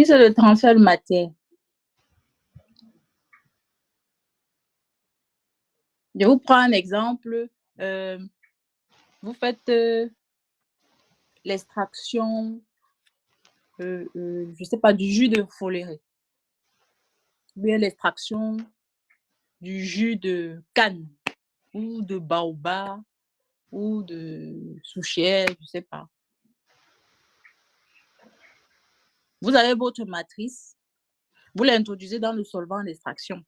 Si c'est le transfert de matière, je vous prends un exemple. Vous faites l'extraction, je ne sais pas, du jus de foléré, ou bien l'extraction du jus de canne, ou de baobab, ou de souchière, je ne sais pas. Vous avez votre matrice, vous l'introduisez dans le solvant d'extraction.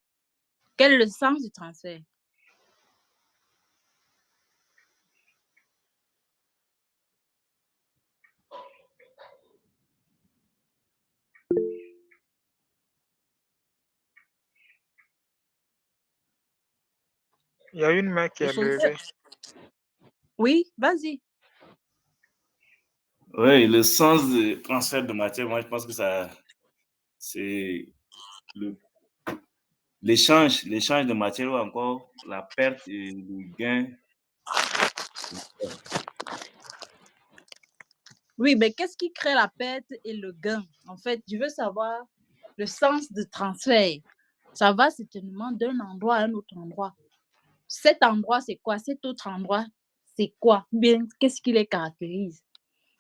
Quel est le sens du transfert? Il y a une main qui Le est solvant... levée. Oui, vas-y. Oui, le sens du transfert de matière, moi, je pense que c'est l'échange de matière ou encore la perte et le gain. Oui, mais qu'est-ce qui crée la perte et le gain? En fait, je veux savoir le sens du transfert. Ça va certainement d'un endroit à un autre endroit. Cet endroit, c'est quoi? Cet autre endroit, c'est quoi? Bien, qu'est-ce qui les caractérise?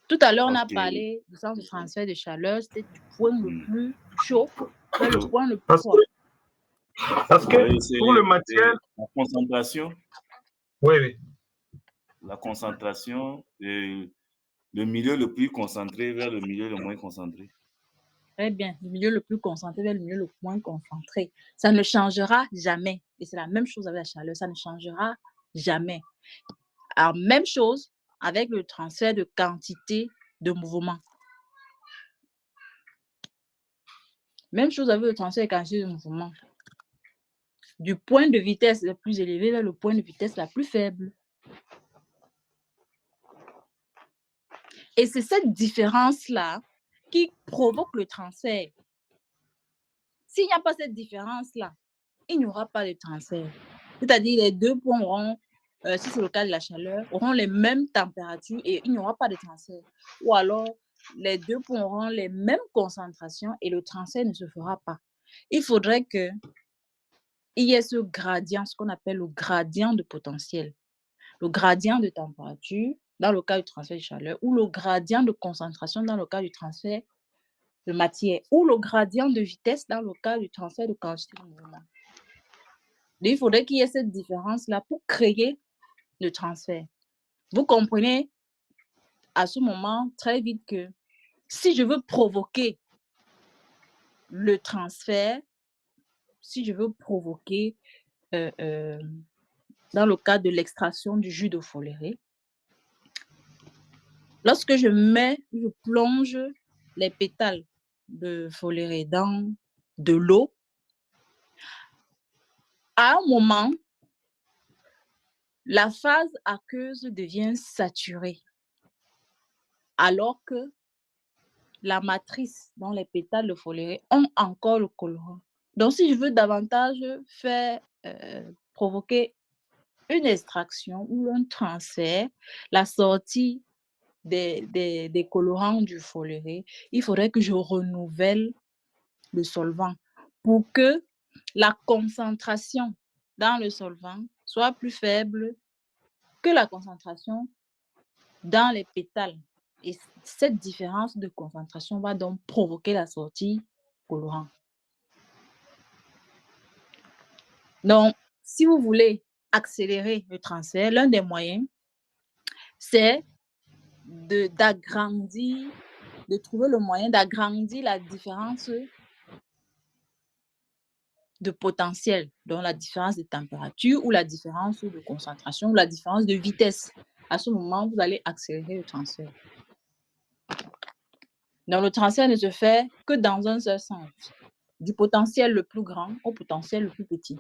Tout à l'heure, on a parlé du sens du transfert de chaleur, c'était du point le plus chaud vers le point le plus froid. Parce que pour le matière... La concentration. Oui, oui. La concentration, le milieu le plus concentré vers le milieu le moins concentré. Très bien, le milieu le plus concentré vers le milieu le moins concentré. Ça ne changera jamais. Et c'est la même chose avec la chaleur, ça ne changera jamais. Alors, même chose avec le transfert de quantité de mouvement. Même chose avec le transfert de quantité de mouvement. Du point de vitesse le plus élevé vers le point de vitesse la plus faible. Et c'est cette différence-là qui provoque le transfert. S'il n'y a pas cette différence-là, il n'y aura pas de transfert. C'est-à-dire les deux points auront, si c'est le cas de la chaleur, auront les mêmes températures et il n'y aura pas de transfert. Ou alors, les deux points auront les mêmes concentrations et le transfert ne se fera pas. Il faudrait qu'il y ait ce gradient, ce qu'on appelle le gradient de potentiel. Le gradient de température dans le cas du transfert de chaleur ou le gradient de concentration dans le cas du transfert de matière ou le gradient de vitesse dans le cas du transfert de quantité de mouvement. Il faudrait qu'il y ait cette différence-là pour créer le transfert. Vous comprenez à ce moment très vite que si je veux provoquer le transfert, si je veux provoquer dans le cas de l'extraction du jus de foléré, lorsque je plonge les pétales de foléré dans de l'eau, à un moment, la phase aqueuse devient saturée, alors que la matrice dans les pétales de foléré ont encore le colorant. Donc, si je veux davantage faire provoquer une extraction ou un transfert, la sortie des colorants du foléré, il faudrait que je renouvelle le solvant pour que la concentration dans le solvant soit plus faible que la concentration dans les pétales. Et cette différence de concentration va donc provoquer la sortie colorant. Donc, si vous voulez accélérer le transfert, l'un des moyens, c'est de trouver le moyen d'agrandir la différence de potentiel, donc la différence de température ou la différence de concentration ou la différence de vitesse. À ce moment, vous allez accélérer le transfert. Donc, le transfert ne se fait que dans un seul sens, du potentiel le plus grand au potentiel le plus petit.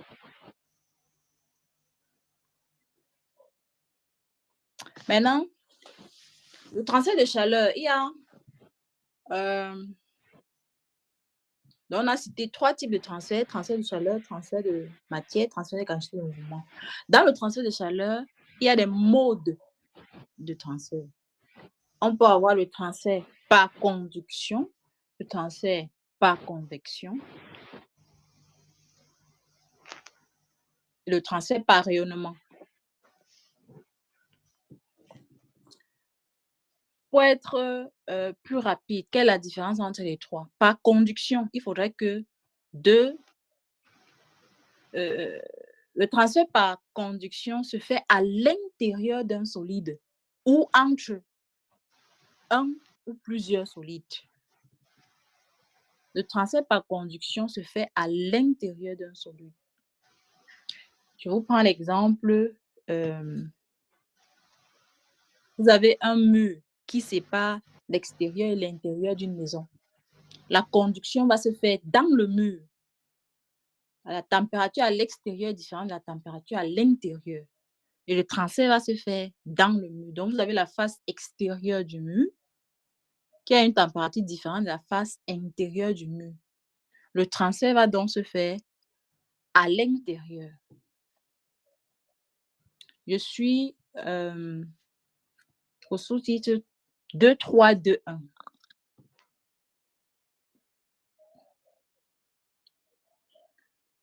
Maintenant, le transfert de chaleur, il y a donc on a cité 3 types de transfert: transfert de chaleur, transfert de matière, transfert de quantité de mouvement. Dans le transfert de chaleur, il y a des modes de transfert. On peut avoir le transfert par conduction, le transfert par convection, le transfert par rayonnement. Pour être plus rapide, quelle est la différence entre les trois? Par conduction, il faudrait que le transfert par conduction se fait à l'intérieur d'un solide ou entre un ou plusieurs solides. Le transfert par conduction se fait à l'intérieur d'un solide. Je vous prends l'exemple, vous avez un mur qui sépare l'extérieur et l'intérieur d'une maison. La conduction va se faire dans le mur. La température à l'extérieur est différente de la température à l'intérieur. Et le transfert va se faire dans le mur. Donc, vous avez la face extérieure du mur qui a une température différente de la face intérieure du mur. Le transfert va donc se faire à l'intérieur. Je suis au sous-titre 2, 3, 2, 1.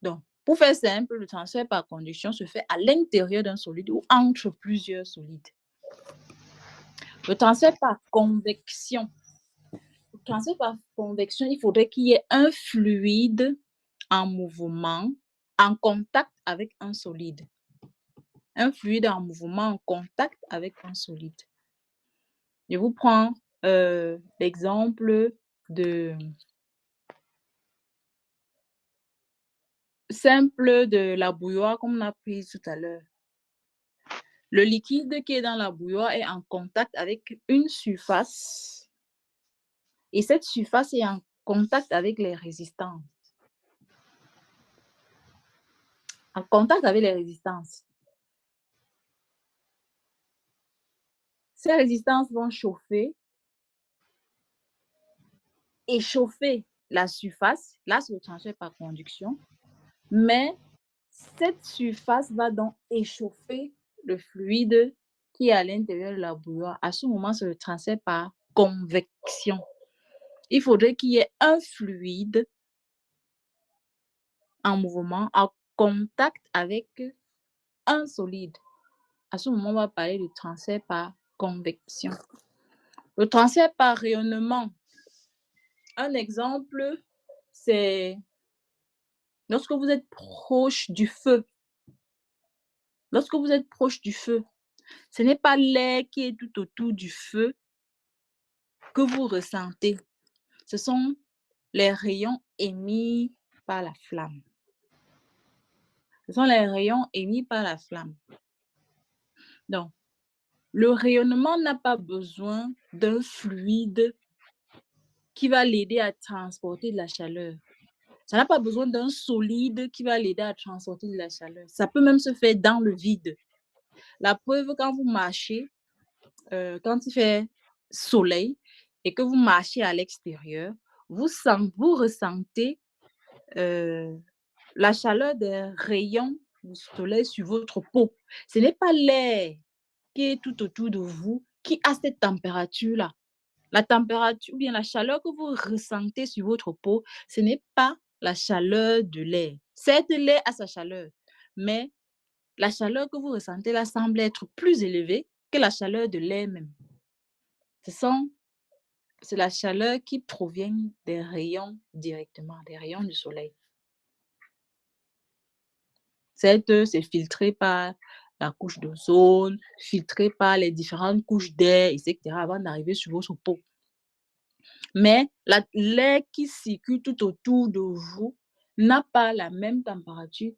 Donc, pour faire simple, le transfert par conduction se fait à l'intérieur d'un solide ou entre plusieurs solides. Le transfert par convection. Le transfert par convection, il faudrait qu'il y ait un fluide en mouvement, en contact avec un solide. Un fluide en mouvement, en contact avec un solide. Je vous prends l'exemple simple de la bouilloire comme on a pris tout à l'heure. Le liquide qui est dans la bouilloire est en contact avec une surface et cette surface est en contact avec les résistances. En contact avec les résistances. Ces résistances vont échauffer la surface. Là, c'est le transfert par conduction. Mais cette surface va donc échauffer le fluide qui est à l'intérieur de la bouilloire. À ce moment, c'est le transfert par convection. Il faudrait qu'il y ait un fluide en mouvement, en contact avec un solide. À ce moment, on va parler de transfert par convection. Le transfert par rayonnement. Un exemple, c'est lorsque vous êtes proche du feu. Lorsque vous êtes proche du feu, ce n'est pas l'air qui est tout autour du feu que vous ressentez. Ce sont les rayons émis par la flamme. Ce sont les rayons émis par la flamme. Donc, le rayonnement n'a pas besoin d'un fluide qui va l'aider à transporter de la chaleur. Ça n'a pas besoin d'un solide qui va l'aider à transporter de la chaleur. Ça peut même se faire dans le vide. La preuve, quand vous marchez, quand il fait soleil et que vous marchez à l'extérieur, vous ressentez la chaleur des rayons du soleil sur votre peau. Ce n'est pas l'air qui est tout autour de vous qui a cette température-là. La température ou bien la chaleur que vous ressentez sur votre peau, ce n'est pas la chaleur de l'air. Certes, l'air a sa chaleur, mais la chaleur que vous ressentez là semble être plus élevée que la chaleur de l'air même. C'est la chaleur qui provient des rayons directement, des rayons du soleil. Certes, c'est filtré par la couche d'ozone, filtré par les différentes couches d'air, etc., avant d'arriver sur votre peau. Mais l'air qui circule tout autour de vous n'a pas la même température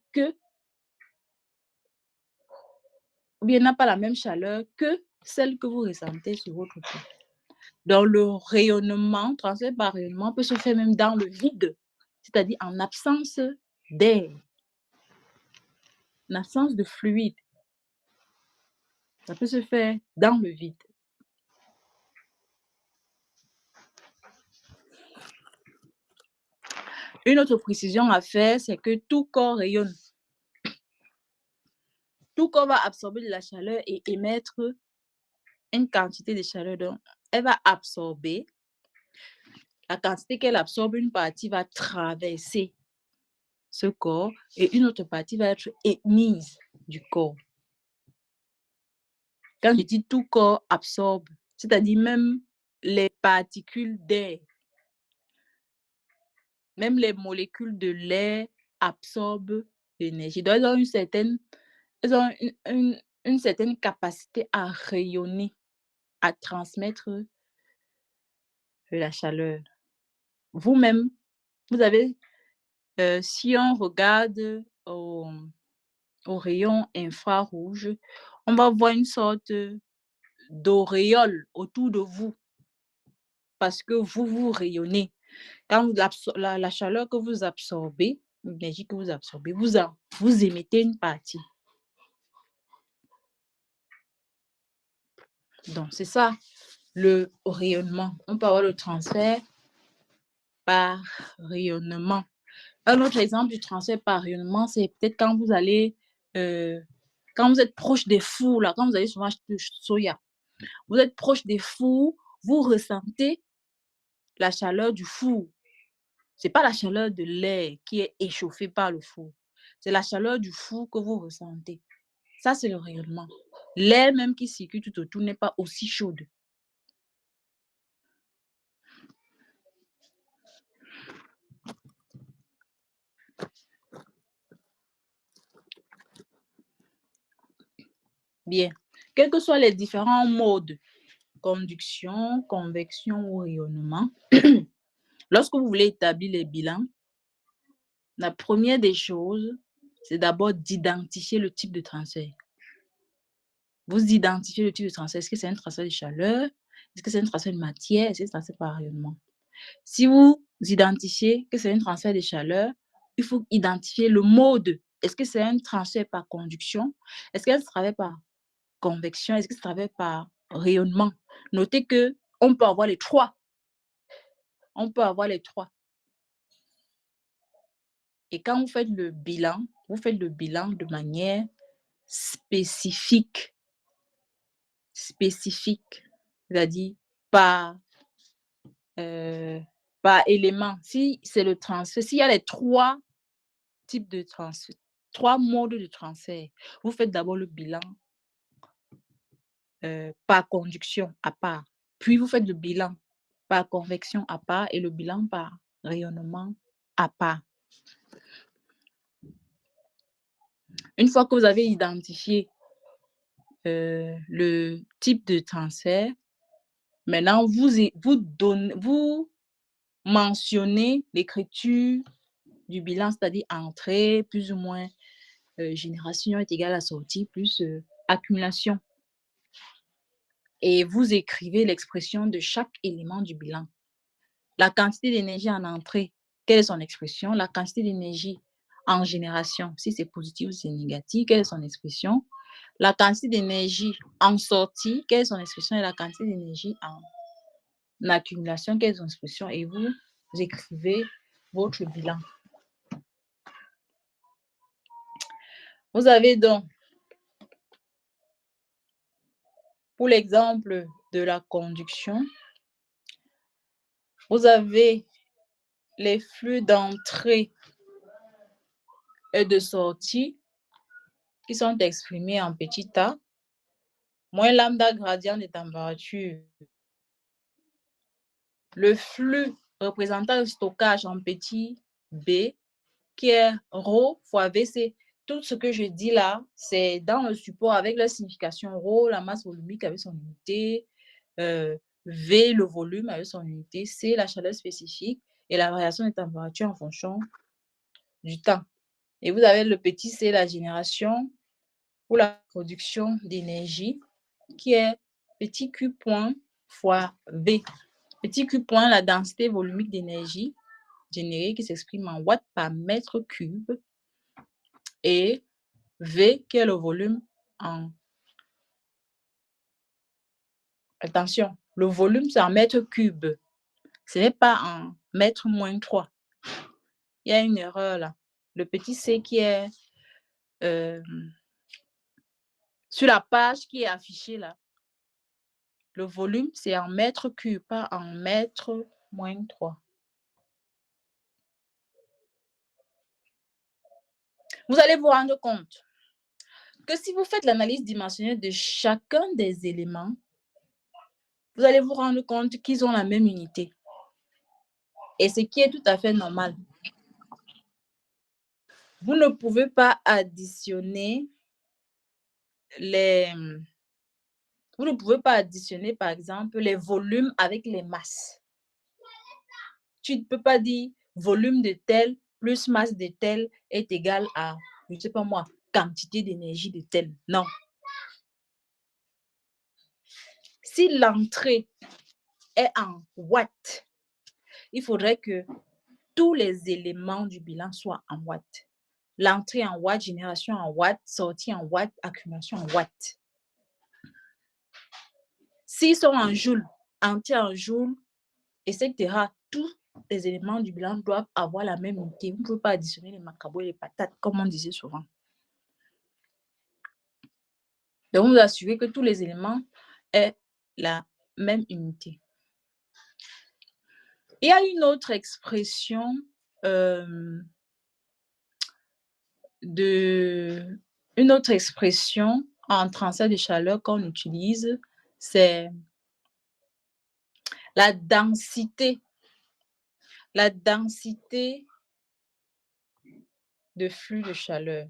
ou bien n'a pas la même chaleur que celle que vous ressentez sur votre peau. Donc, le rayonnement, transfert par rayonnement, peut se faire même dans le vide, c'est-à-dire en absence d'air, en absence de fluide. Ça peut se faire dans le vide. Une autre précision à faire, c'est que tout corps rayonne. Tout corps va absorber de la chaleur et émettre une quantité de chaleur. Donc, elle va absorber La quantité qu'elle absorbe, une partie va traverser ce corps et une autre partie va être émise du corps. Quand je dis tout corps absorbe, c'est-à-dire même les particules d'air, même les molécules de l'air absorbent l'énergie. Donc, elles ont une certaine capacité à rayonner, à transmettre de la chaleur. Vous-même, vous avez, si on regarde au rayon infrarouge, on va voir une sorte d'auréole autour de vous parce que vous rayonnez. Quand la chaleur que vous absorbez, l'énergie que vous absorbez, vous émettez une partie. Donc, c'est ça, le rayonnement. On peut avoir le transfert par rayonnement. Un autre exemple du transfert par rayonnement, c'est peut-être quand vous allez, quand vous êtes proche des fours, là, quand vous allez souvent acheter du soya, vous êtes proche des fours, vous ressentez la chaleur du four. Ce n'est pas la chaleur de l'air qui est échauffée par le four. C'est la chaleur du four que vous ressentez. Ça, c'est le rayonnement. L'air même qui circule tout autour n'est pas aussi chaude. Bien. Quels que soient les différents modes, conduction, convection ou rayonnement, lorsque vous voulez établir les bilans, la première des choses, c'est d'abord d'identifier le type de transfert. Vous identifiez le type de transfert. Est-ce que c'est un transfert de chaleur? Est-ce que c'est un transfert de matière? Est-ce que c'est un transfert par rayonnement? Si vous identifiez que c'est un transfert de chaleur, il faut identifier le mode. Est-ce que c'est un transfert par conduction? Est-ce qu'elle travaille par convection? Est-ce que ça travaille par rayonnement? Notez qu'on peut avoir les trois. On peut avoir les trois. Et quand vous faites le bilan de manière spécifique. Spécifique, c'est-à-dire par élément. Si c'est le transfert, s'il y a les trois types de transfert, trois modes de transfert, vous faites d'abord le bilan par conduction à part, puis vous faites le bilan par convection à part et le bilan par rayonnement à part. Une fois que vous avez identifié le type de transfert, maintenant vous mentionnez l'écriture du bilan, c'est-à-dire entrée, plus ou moins génération est égale à sortie, plus accumulation. Et vous écrivez l'expression de chaque élément du bilan. La quantité d'énergie en entrée, quelle est son expression? La quantité d'énergie en génération, si c'est positif ou si c'est négatif, quelle est son expression? La quantité d'énergie en sortie, quelle est son expression? Et la quantité d'énergie en accumulation, quelle est son expression? Et vous écrivez votre bilan. Vous avez donc, pour l'exemple de la conduction, vous avez les flux d'entrée et de sortie qui sont exprimés en petit a, moins lambda gradient de température. Le flux représentant le stockage en petit b, qui est ρ fois V, c'est tout ce que je dis là, c'est dans le support avec la signification ρ, la masse volumique avec son unité, V, le volume avec son unité, C, la chaleur spécifique et la variation de température en fonction du temps. Et vous avez le petit c, la génération ou la production d'énergie, qui est petit q point fois V. Petit q point, la densité volumique d'énergie générée qui s'exprime en watts par mètre cube, et V qui est le volume en... Attention, le volume c'est en mètre cube. Ce n'est pas en mètre moins 3. Il y a une erreur là. Le petit c qui est sur la page qui est affichée là, le volume c'est en mètre cube, pas en mètre moins 3. Vous allez vous rendre compte que si vous faites l'analyse dimensionnelle de chacun des éléments, vous allez vous rendre compte qu'ils ont la même unité. Et ce qui est tout à fait normal. Vous ne pouvez pas additionner Vous ne pouvez pas additionner, par exemple, les volumes avec les masses. Tu ne peux pas dire volume de tel plus masse de tel est égal à, je ne sais pas moi, quantité d'énergie de tel. Non. Si l'entrée est en watts, il faudrait que tous les éléments du bilan soient en watts. L'entrée en watts, génération en watts, sortie en watts, accumulation en watts. S'ils sont en joules, entiers en joules, etc., tous les éléments du bilan doivent avoir la même unité. Vous ne pouvez pas additionner les macabos et les patates, comme on disait souvent. Donc, vous assurez que tous les éléments aient la même unité. Il y a une autre expression en transfert de chaleur qu'on utilise, c'est la densité. La densité de flux de chaleur.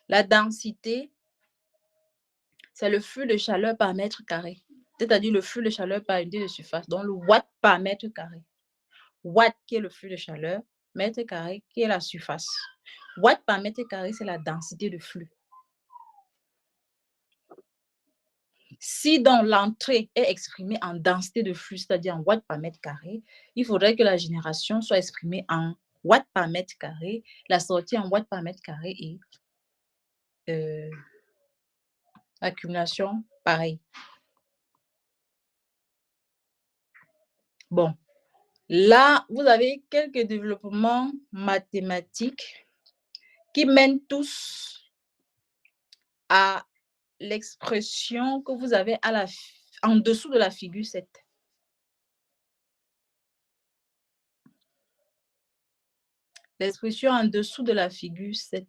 La densité, c'est le flux de chaleur par mètre carré, c'est-à-dire le flux de chaleur par unité de surface, donc le watt par mètre carré. Watt qui est le flux de chaleur, mètre carré qui est la surface. Watt par mètre carré, c'est la densité de flux. Si donc l'entrée est exprimée en densité de flux, c'est-à-dire en watts par mètre carré, il faudrait que la génération soit exprimée en watts par mètre carré, la sortie en watts par mètre carré et l'accumulation pareil. Bon, là, vous avez quelques développements mathématiques qui mènent tous à l'expression que vous avez en dessous de la figure 7. L'expression en dessous de la figure 7.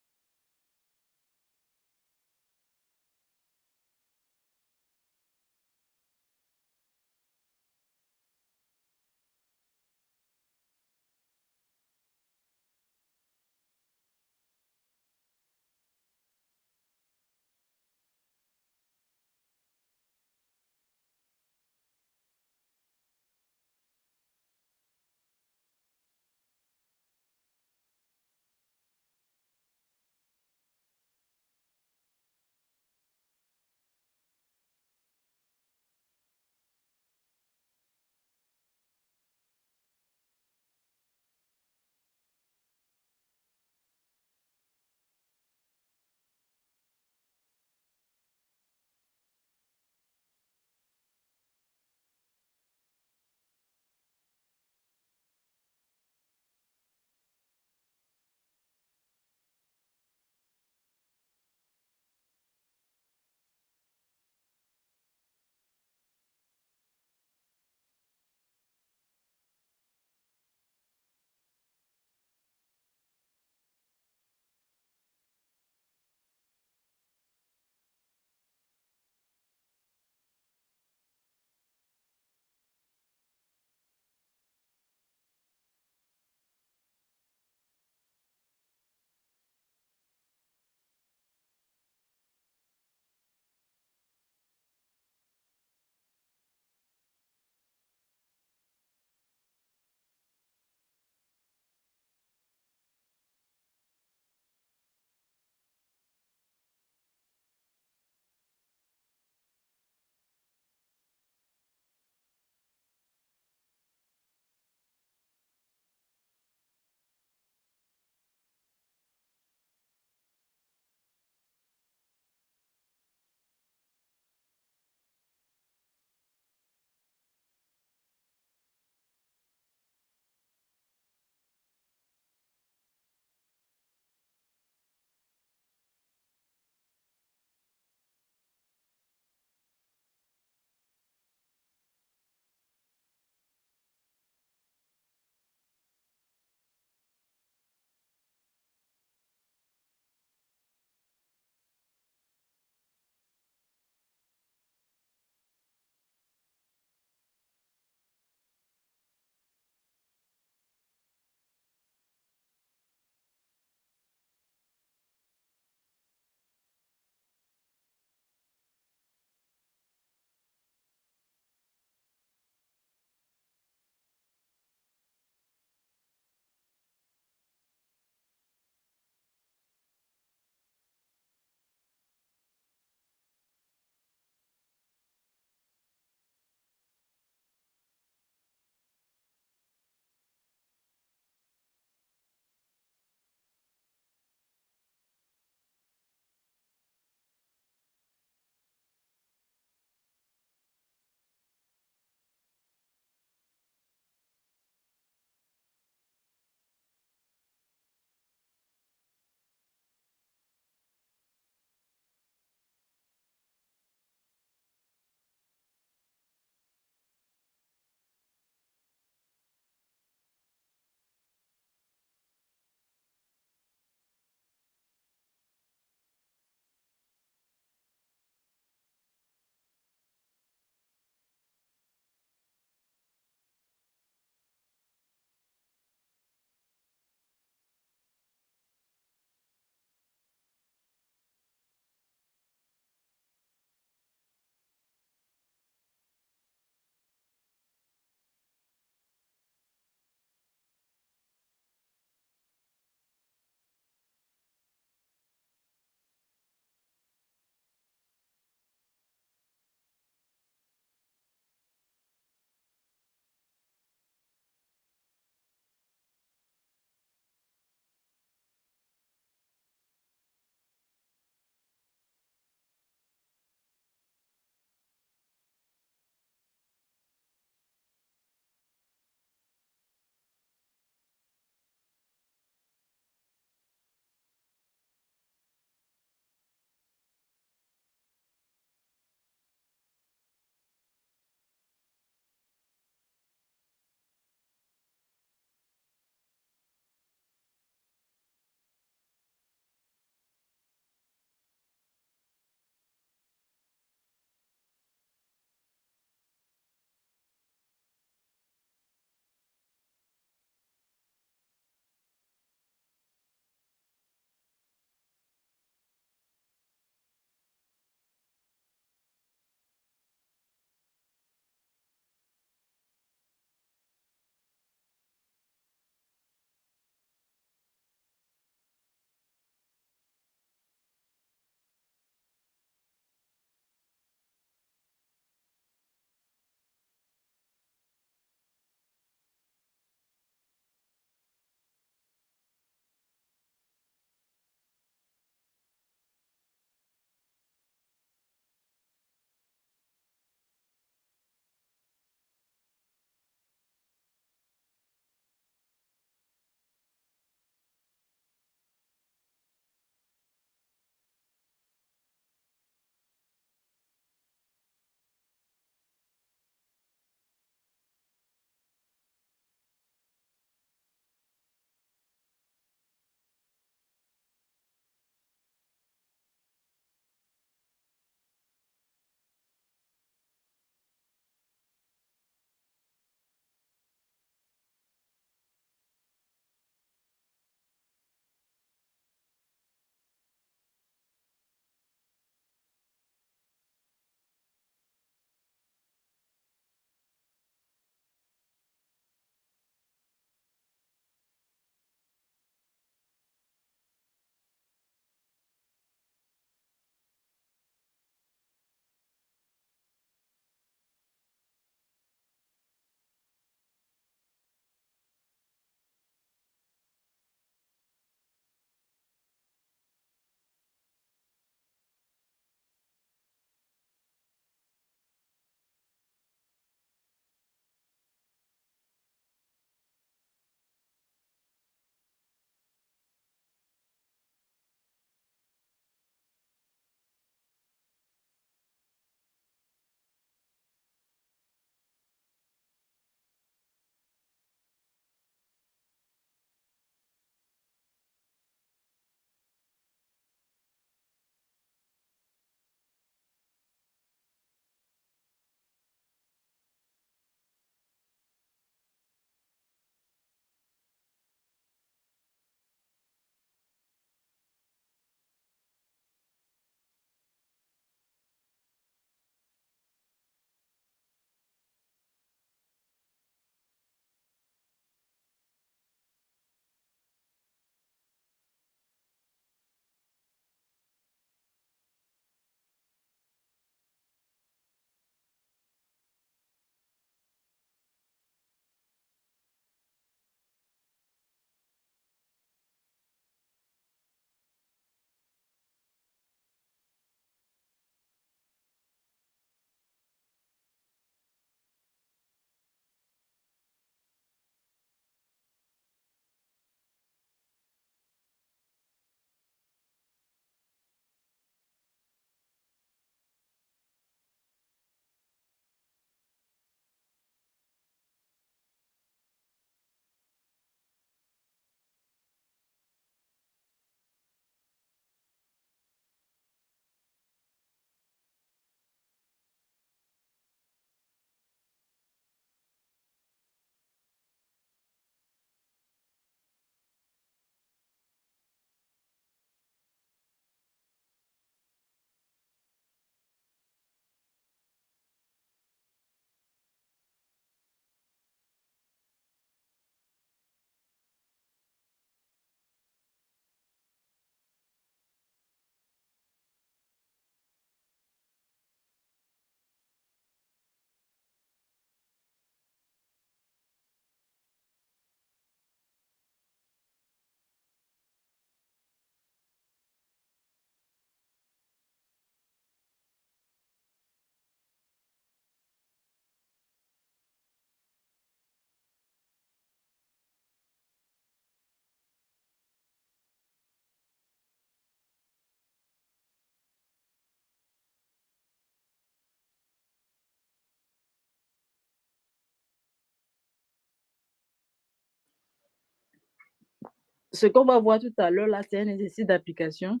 ce qu'on va voir tout à l'heure, là, c'est un exercice d'application.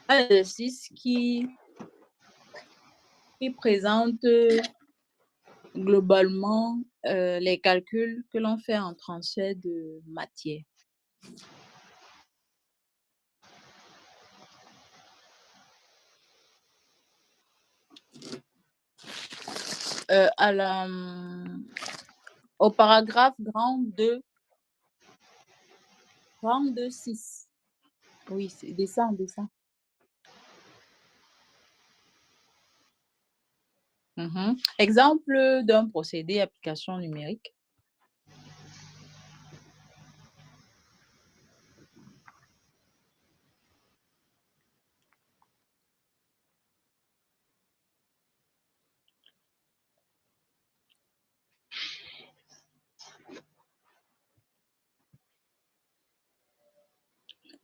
Un exercice qui présente globalement les calculs que l'on fait en transfert de matière. Au paragraphe grand 2, 6. Oui, c'est dessin. Exemple d'un procédé application numérique.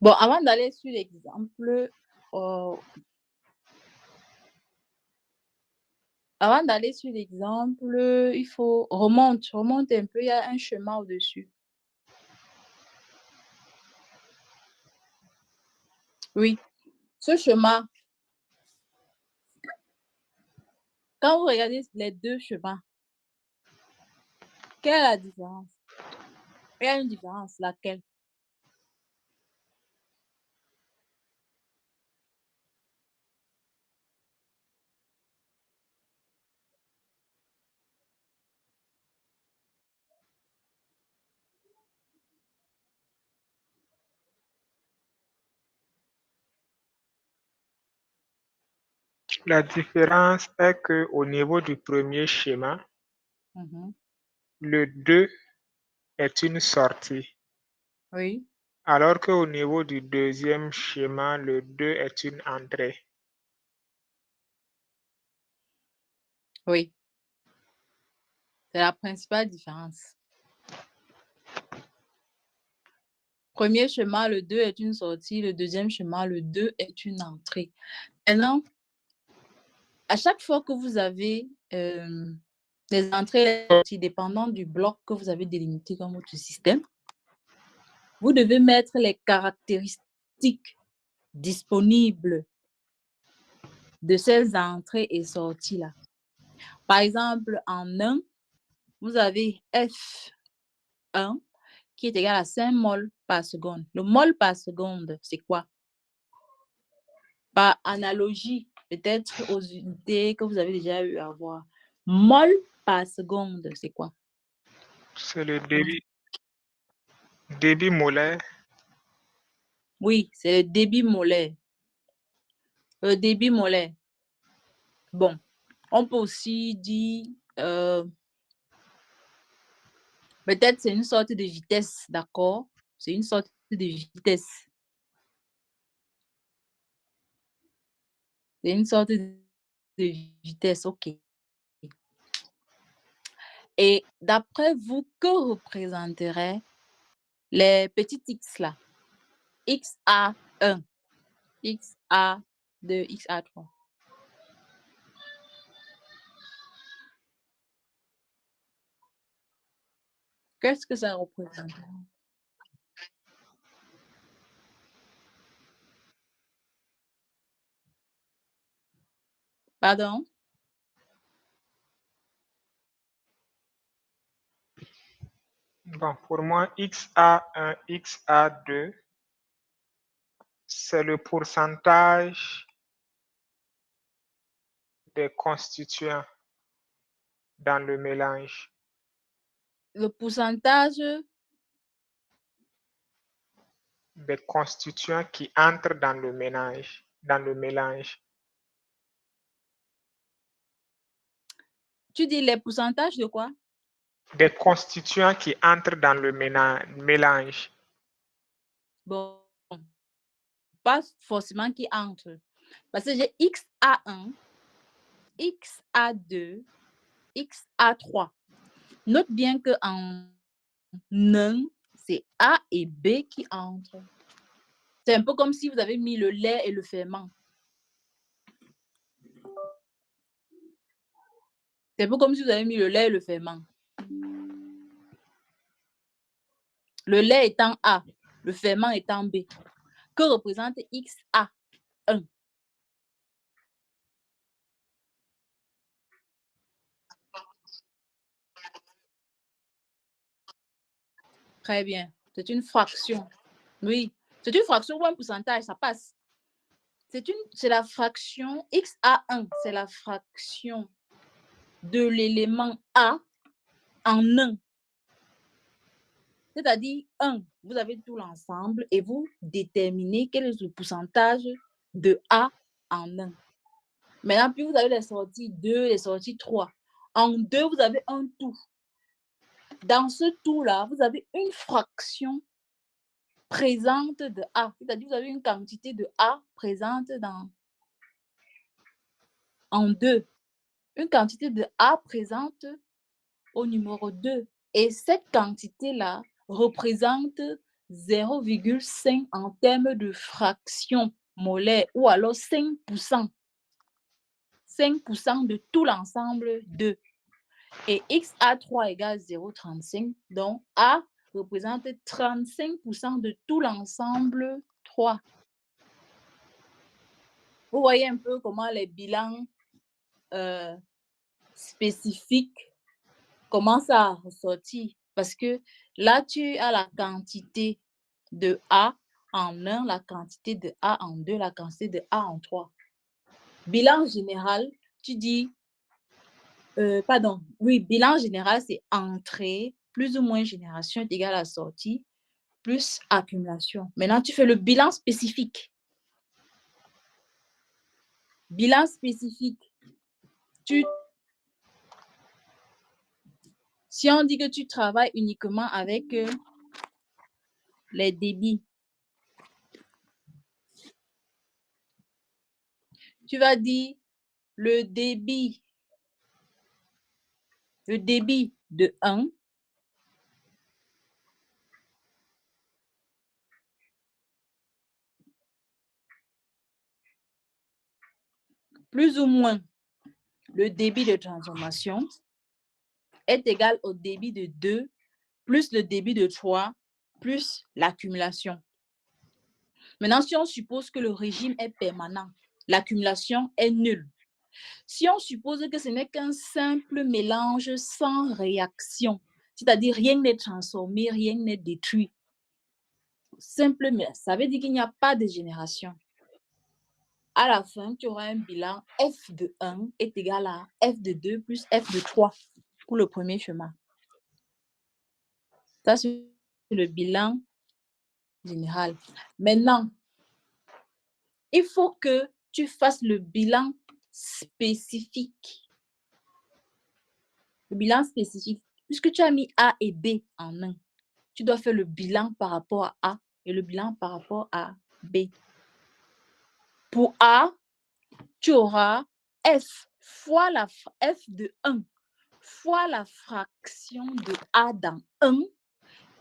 Bon, avant d'aller sur l'exemple, il faut remonte un peu, il y a un chemin au-dessus. Oui, ce chemin, quand vous regardez les deux chemins, quelle est la différence? Il y a une différence, laquelle? La différence est qu'au niveau du premier schéma, le 2 est une sortie. Oui. Alors qu'au niveau du deuxième schéma, le 2 est une entrée. Oui. C'est la principale différence. Premier schéma, le 2 est une sortie. Le deuxième schéma, le 2 est une entrée. Maintenant, à chaque fois que vous avez les entrées et les sorties, dépendant du bloc que vous avez délimité dans votre système, vous devez mettre les caractéristiques disponibles de ces entrées et sorties-là. Par exemple, en 1, vous avez F1 qui est égal à 5 mol par seconde. Le mol par seconde, c'est quoi? Par analogie, peut-être aux unités que vous avez déjà eu à voir. Mol par seconde, c'est quoi? C'est le débit molaire. Oui, c'est le débit molaire. Le débit molaire. Bon, on peut aussi dire, peut-être c'est une sorte de vitesse, d'accord? C'est une sorte de vitesse. C'est une sorte de vitesse, ok. Et d'après vous, que représenteraient les petits x là? XA1, XA2, XA3. Qu'est-ce que ça représente? Pardon? Bon, pour moi, XA1, XA2, c'est le pourcentage des constituants dans le mélange. Le pourcentage des constituants qui entrent dans le mélange. Tu dis les pourcentages de quoi? Des constituants qui entrent dans le mélange. Bon, pas forcément qui entrent. Parce que j'ai XA1, XA2, XA3. Note bien qu'en 1, c'est A et B qui entrent. C'est un peu comme si vous avez mis le lait et le ferment. C'est un peu comme si vous avez mis le lait et le ferment. Le lait étant A, le ferment étant B. Que représente XA1? Très bien. C'est une fraction. Oui. C'est une fraction ou un pourcentage, ça passe. C'est la fraction XA1, c'est la fraction de l'élément A en 1. C'est-à-dire 1, vous avez tout l'ensemble et vous déterminez quel est le pourcentage de A en 1. Maintenant, puis vous avez les sorties 2, les sorties 3. En 2, vous avez un tout. Dans ce tout-là, vous avez une fraction présente de A. C'est-à-dire vous avez une quantité de A présente en 2. Une quantité de A présente au numéro 2. Et cette quantité-là représente 0,5 en termes de fraction molaire ou alors 5%. 5% de tout l'ensemble 2. Et XA3 égale 0,35. Donc, A représente 35% de tout l'ensemble 3. Vous voyez un peu comment les bilans spécifiques commencent à ressortir. Parce que là, tu as la quantité de A en 1, la quantité de A en 2, la quantité de A en 3. Bilan général, tu dis, bilan général, c'est entrée plus ou moins génération est égal à sortie plus accumulation. Maintenant, tu fais le bilan spécifique. Bilan spécifique, si on dit que tu travailles uniquement avec les débits, tu vas dire le débit de 1 plus ou moins le débit de transformation est égal au débit de 2 plus le débit de 3 plus l'accumulation. Maintenant, si on suppose que le régime est permanent, l'accumulation est nulle. Si on suppose que ce n'est qu'un simple mélange sans réaction, c'est-à-dire rien n'est transformé, rien n'est détruit, simplement, ça veut dire qu'il n'y a pas de génération. À la fin, tu auras un bilan F de 1 est égal à F de 2 plus F de 3 pour le premier chemin. Ça, c'est le bilan général. Maintenant, il faut que tu fasses le bilan spécifique. Le bilan spécifique, puisque tu as mis A et B en 1, tu dois faire le bilan par rapport à A et le bilan par rapport à B. Pour A, tu auras F fois la F de 1 fois la fraction de A dans 1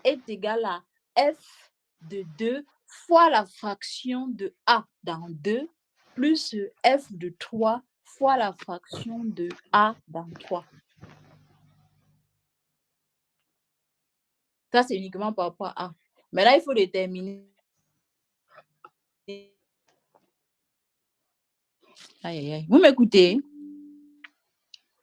est égal à F de 2 fois la fraction de A dans 2 plus F de 3 fois la fraction de A dans 3. Ça, c'est uniquement par rapport à A. Mais là, il faut déterminer. Aïe, aïe, aïe. Vous m'écoutez?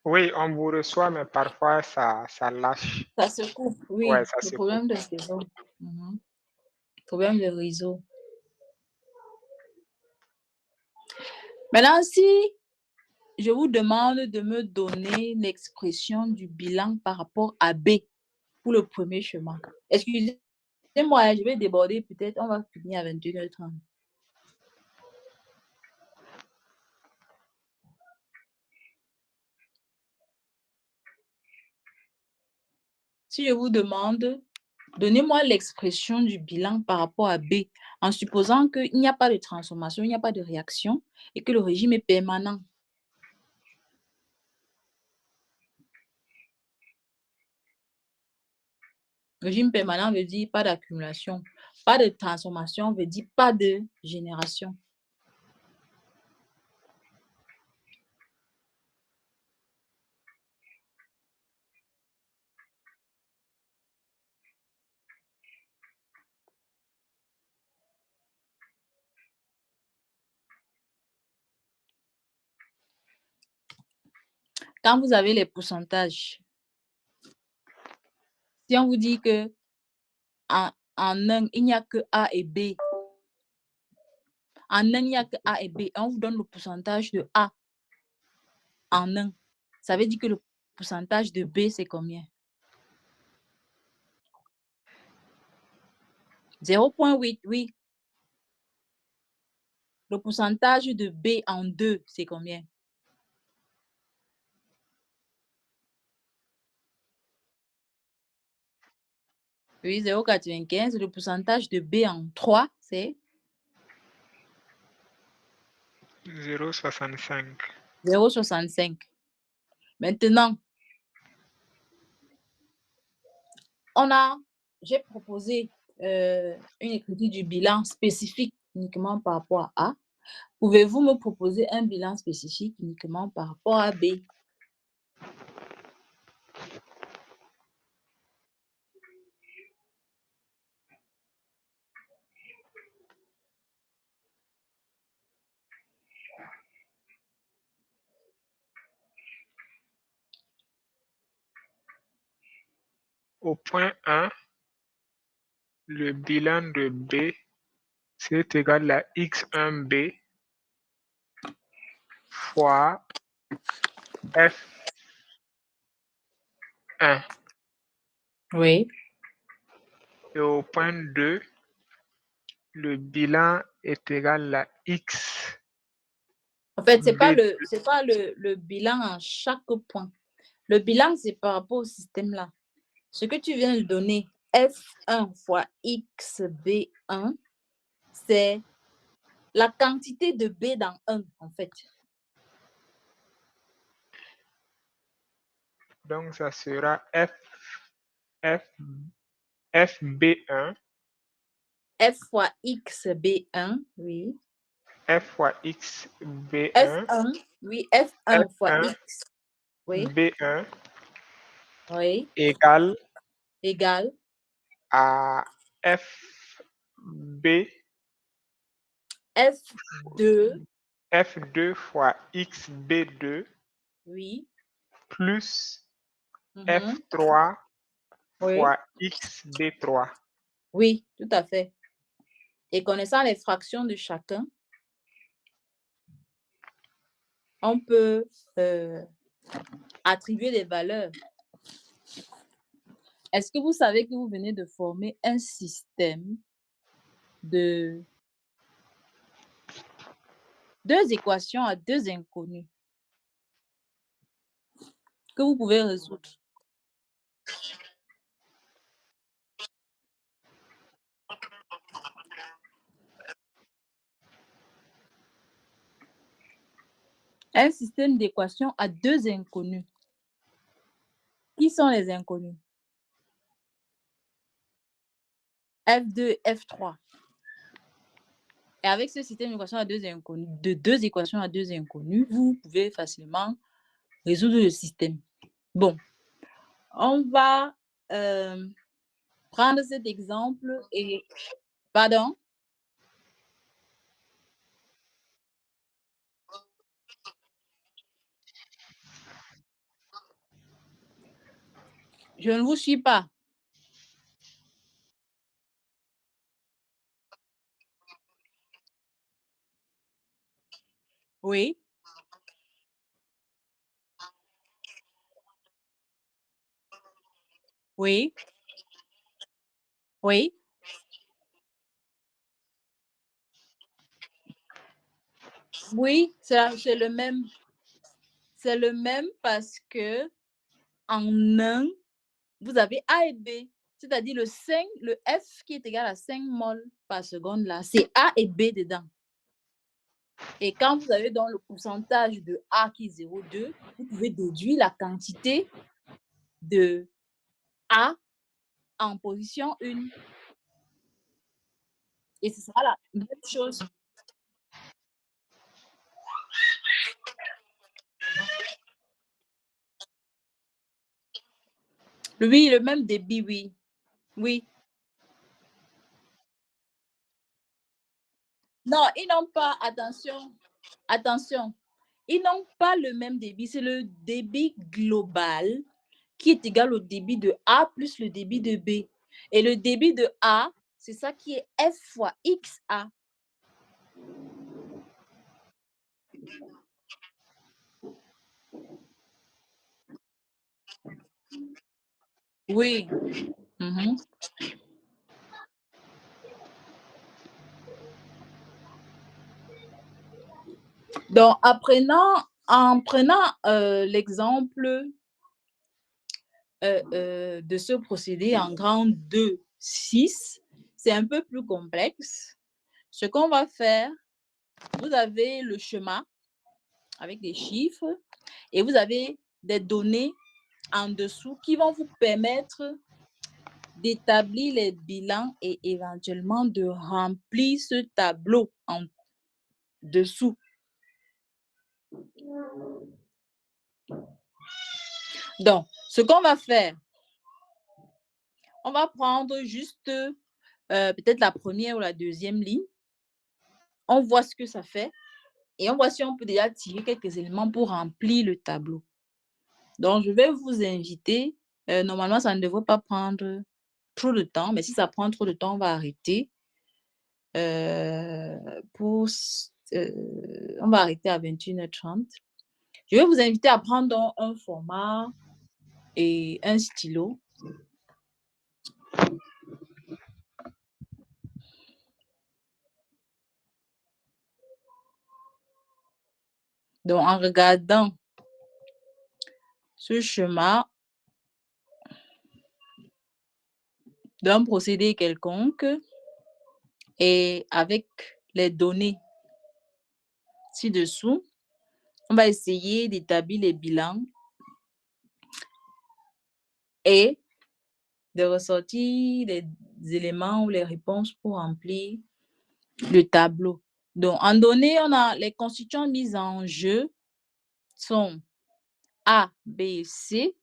Oui, on vous reçoit, mais parfois ça lâche. Ça se coupe, oui. Ouais, ça Le se problème coupe. de réseau. Problème de réseau. Maintenant, si je vous demande de me donner l'expression du bilan par rapport à B pour le premier chemin. Excusez-moi, je vais déborder peut-être, on va finir à 21h30. Si je vous demande, donnez-moi l'expression du bilan par rapport à B, en supposant qu'il n'y a pas de transformation, il n'y a pas de réaction et que le régime est permanent. Régime permanent veut dire pas d'accumulation. Pas de transformation veut dire pas de génération. Quand vous avez les pourcentages, si on vous dit que en 1, il n'y a que A et B. En 1, il n'y a que A et B. On vous donne le pourcentage de A en 1. Ça veut dire que le pourcentage de B, c'est combien? 0,8, oui. Le pourcentage de B en 2, c'est combien? Oui, 0,95. Le pourcentage de B en 3, c'est 0,65. 0,65. Maintenant, j'ai proposé une écriture du bilan spécifique uniquement par rapport à A. Pouvez-vous me proposer un bilan spécifique uniquement par rapport à B? Au point 1, le bilan de B, c'est égal à X1B fois F1. Oui. Et au point 2, le bilan est égal à X. En fait, c'est pas B. le bilan en chaque point. Le bilan, c'est par rapport au système là. Ce que tu viens de donner, F1 fois XB1, c'est la quantité de B dans 1, en fait. Donc, ça sera FB1, F fois XB1, oui. F fois XB1, F1, oui, F1 fois F1, X, oui, B1 oui, égale égale à FB, F2, F2 fois XB2 oui, plus mhm, F3 oui, fois XB3. oui, tout à fait. Et connaissant les fractions de chacun, on peut attribuer des valeurs. Est-ce que vous savez que vous venez de former un système de 2 équations à 2 inconnus que vous pouvez résoudre? Un système d'équations à 2 inconnus. Qui sont les inconnus? F2, F3. Et avec ce système d'équations à 2 inconnus, de 2 équations à 2 inconnus, vous pouvez facilement résoudre le système. Bon, on va prendre cet exemple et... Pardon? Je ne vous suis pas. Oui, oui, oui. Oui, c'est le même. C'est le même parce que en 1, vous avez A et B. C'est-à-dire le F qui est égal à 5 mol par seconde là, c'est A et B dedans. Et quand vous avez donc le pourcentage de A qui est 0,2, vous pouvez déduire la quantité de A en position 1. Et ce sera la même chose. Oui, le même débit, oui. Oui. Non, ils n'ont pas, attention, attention, Ils n'ont pas le même débit. C'est le débit global qui est égal au débit de A plus le débit de B. Et le débit de A, c'est ça qui est F fois XA. Oui. Mhm. Donc, en prenant l'exemple de ce procédé en grand 2, 6, c'est un peu plus complexe. Ce qu'on va faire, vous avez le schéma avec des chiffres et vous avez des données en dessous qui vont vous permettre d'établir les bilans et éventuellement de remplir ce tableau en dessous. Donc, ce qu'on va faire, on va prendre juste peut-être la première ou la deuxième ligne. On voit ce que ça fait et on voit si on peut déjà tirer quelques éléments pour remplir le tableau. Donc, je vais vous inviter. Normalement, ça ne devrait pas prendre trop de temps, mais si ça prend trop de temps, on va arrêter. On va arrêter à 21h30. Je vais vous inviter à prendre un format et un stylo. Donc, en regardant ce schéma d'un procédé quelconque et avec les données ci-dessous, on va essayer d'établir les bilans et de ressortir les éléments ou les réponses pour remplir le tableau. Donc, en données, on a les constituants mis en jeu sont A, B et C.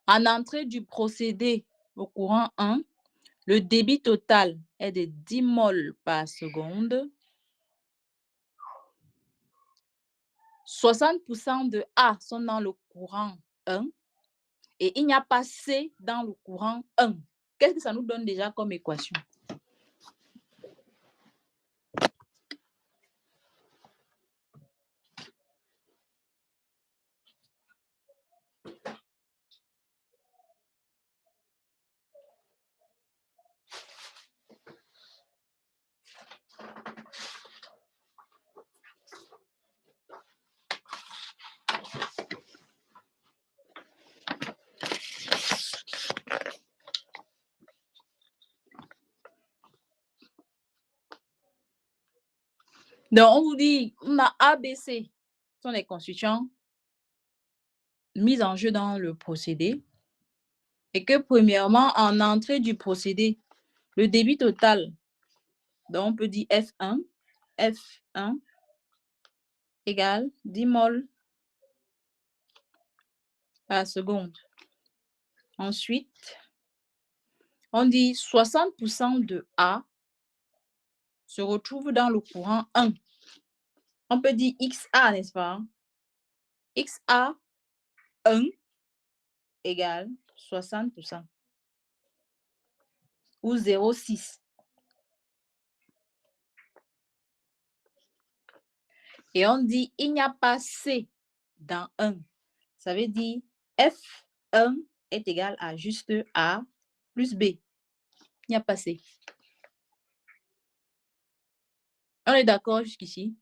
En entrée du procédé au courant 1, le débit total est de 10 mol par seconde. 60% de A sont dans le courant 1 et il n'y a pas C dans le courant 1. Qu'est-ce que ça nous donne déjà comme équation? Donc, on vous dit, on a A, B, C, sont les constituants mis en jeu dans le procédé. Et que premièrement, en entrée du procédé, le débit total, donc on peut dire F1 égale 10 mol par seconde. Ensuite, on dit 60% de A se retrouve dans le courant 1. On peut dire XA, n'est-ce pas? XA 1 égale 60% ou 0,6. Et on dit il n'y a pas C dans 1. Ça veut dire F1 est égal à juste A plus B. Il n'y a pas C. On est d'accord jusqu'ici?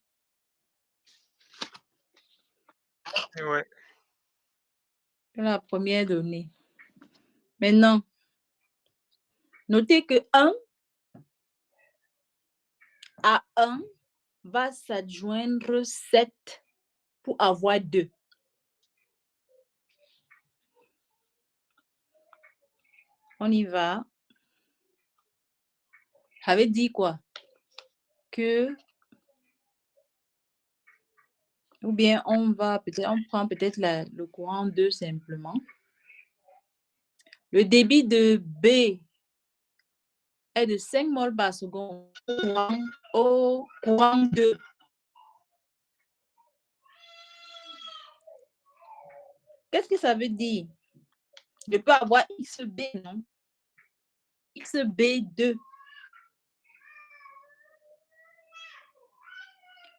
Ouais. La première donnée. Maintenant, notez que 1 à 1 va s'adjoindre 7 pour avoir 2. On y va. Ça veut dire quoi? Que, ou bien on prend peut-être le courant 2 simplement. Le débit de B est de 5 moles par seconde au courant 2. Qu'est-ce que ça veut dire? Je peux avoir XB, non? XB2.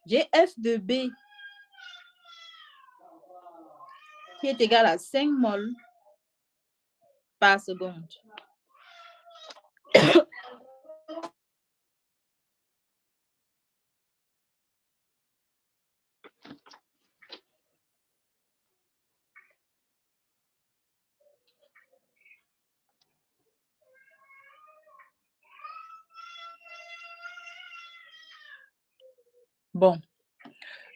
J'ai F de B qui est égal à 5 moles par seconde. Bon,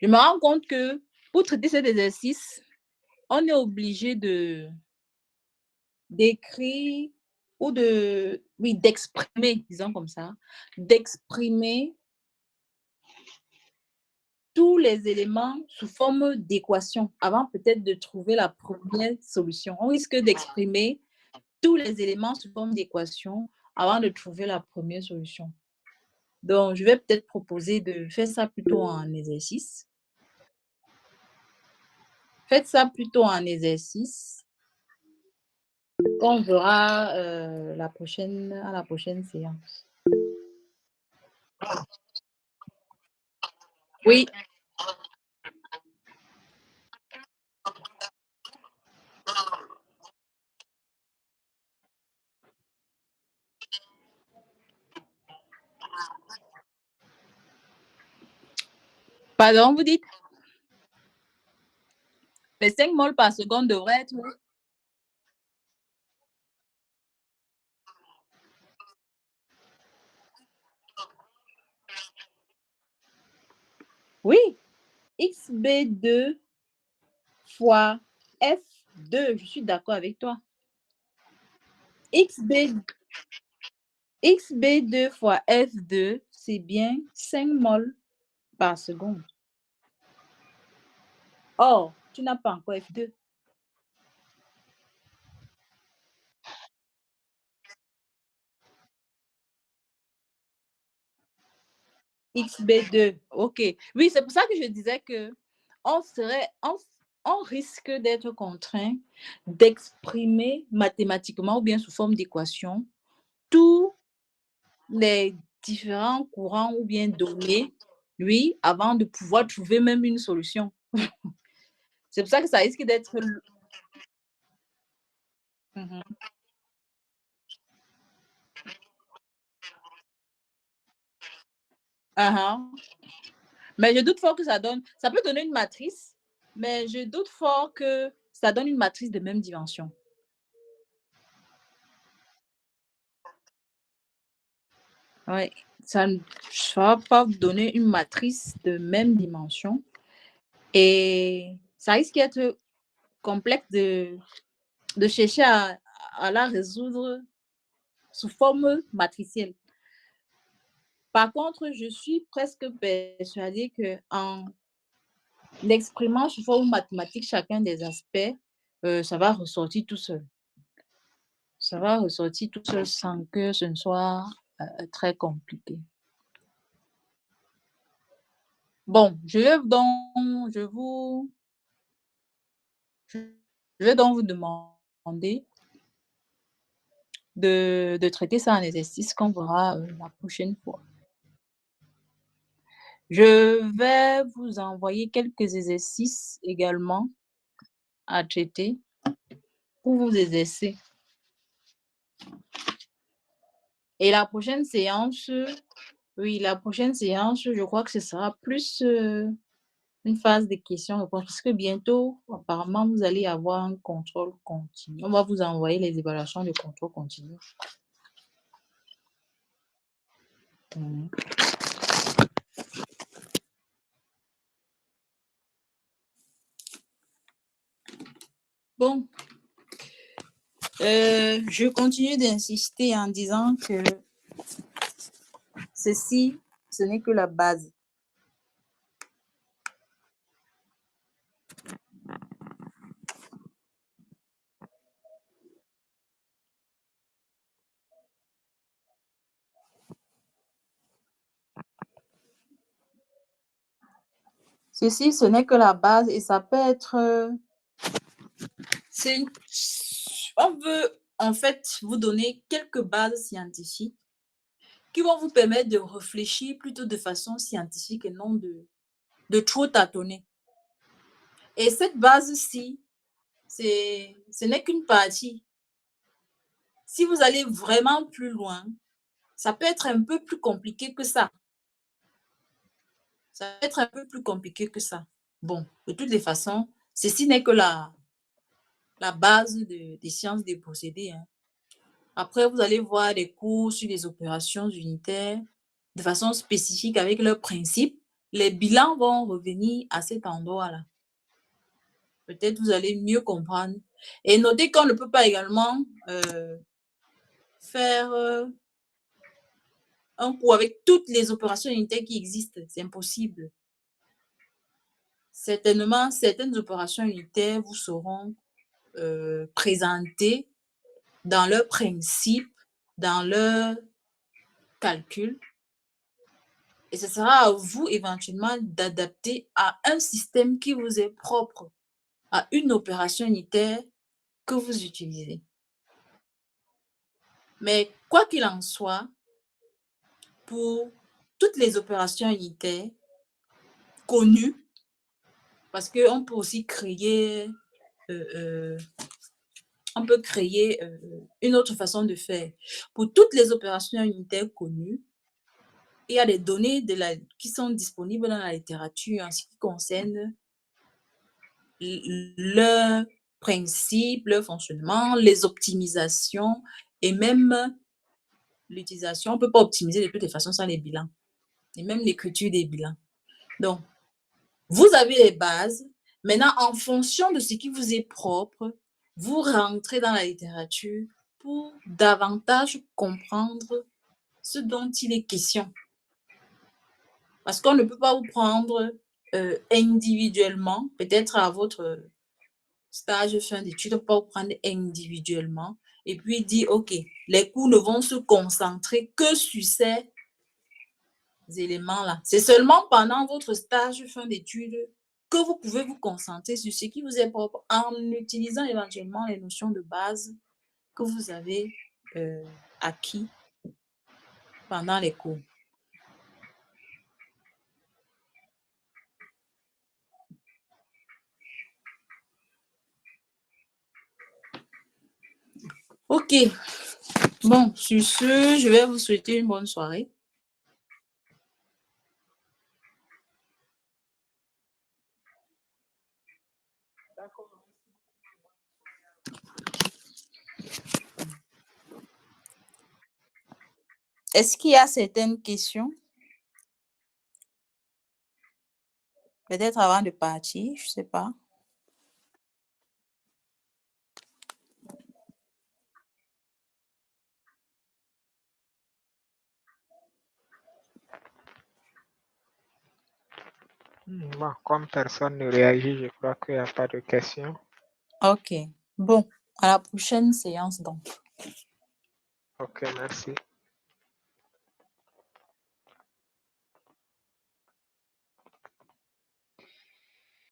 je me rends compte que pour traiter cet exercice, on est obligé d'écrire ou d'exprimer, disons comme ça, d'exprimer tous les éléments sous forme d'équation avant peut-être de trouver la première solution. On risque d'exprimer tous les éléments sous forme d'équation avant de trouver la première solution. Donc, je vais peut-être proposer de faire ça plutôt en exercice. Faites ça plutôt en exercice. On verra à la prochaine séance. Oui, pardon, vous dites les 5 moles par seconde devraient être. Oui, XB2 fois F2, je suis d'accord avec toi. XB2 fois F2, c'est bien 5 moles par seconde. Or, tu n'as pas encore F2. XB2, ok. Oui, c'est pour ça que je disais que on risque d'être contraint d'exprimer mathématiquement ou bien sous forme d'équation tous les différents courants ou bien données, oui, avant de pouvoir trouver même une solution. C'est pour ça que ça risque d'être. Mhm. Ah ah. Mais je doute fort que ça peut donner une matrice, mais je doute fort que ça donne une matrice de même dimension. Ouais, ça ne va pas vous donner une matrice de même dimension et ça risque d'être complexe de chercher à la résoudre sous forme matricielle. Par contre, je suis presque persuadée qu'en exprimant sous forme mathématique chacun des aspects, ça va ressortir tout seul. Ça va ressortir tout seul sans que ce ne soit très compliqué. Bon, je vais donc vous demander de traiter ça en exercice qu'on verra la prochaine fois. Je vais vous envoyer quelques exercices également à traiter pour vous exercer. Et la prochaine séance, oui, la prochaine séance, je crois que ce sera plus une phase de questions-réponses parce que bientôt, apparemment, vous allez avoir un contrôle continu. On va vous envoyer les évaluations de contrôle continu. Mhm. Bon, je continue d'insister en disant que ceci, ce n'est que la base. Ceci, ce n'est que la base et ça peut être... On veut en fait vous donner quelques bases scientifiques qui vont vous permettre de réfléchir plutôt de façon scientifique et non de trop tâtonner. Et cette base-ci, ce n'est qu'une partie. Si vous allez vraiment plus loin, ça peut être un peu plus compliqué que ça. Ça peut être un peu plus compliqué que ça. Bon, de toutes les façons, ceci n'est que la base des sciences des procédés. Hein. Après, vous allez voir des cours sur les opérations unitaires de façon spécifique avec leurs principes. Les bilans vont revenir à cet endroit-là. Peut-être vous allez mieux comprendre. Et notez qu'on ne peut pas également faire un cours avec toutes les opérations unitaires qui existent. C'est impossible. Certainement, certaines opérations unitaires vous seront présentées dans leurs principes, dans leurs calculs. Et ce sera à vous éventuellement d'adapter à un système qui vous est propre, à une opération unitaire que vous utilisez. Mais quoi qu'il en soit, pour toutes les opérations unitaires connues, parce qu'on peut aussi créer, on peut créer une autre façon de faire. Pour toutes les opérations unitaires connues, il y a des données qui sont disponibles dans la littérature en ce qui concerne leurs principes, leur fonctionnement, les optimisations et même l'utilisation. On ne peut pas optimiser de toutes les façons sans les bilans et même l'écriture des bilans. Donc, vous avez les bases. Maintenant, en fonction de ce qui vous est propre, vous rentrez dans la littérature pour davantage comprendre ce dont il est question. Parce qu'on ne peut pas vous prendre individuellement, peut-être à votre stage fin d'études, on peut pas vous prendre individuellement et puis dire, OK, les cours ne vont se concentrer que sur ces éléments-là. C'est seulement pendant votre stage fin d'études que vous pouvez vous concentrer sur ce qui vous est propre en utilisant éventuellement les notions de base que vous avez acquis pendant les cours. OK. Bon, sur ce, je vais vous souhaiter une bonne soirée. Est-ce qu'il y a certaines questions? Peut-être avant de partir, je ne sais pas. Bon, comme personne ne réagit, je crois qu'il n'y a pas de questions. OK. Bon, à la prochaine séance donc. Ok, merci.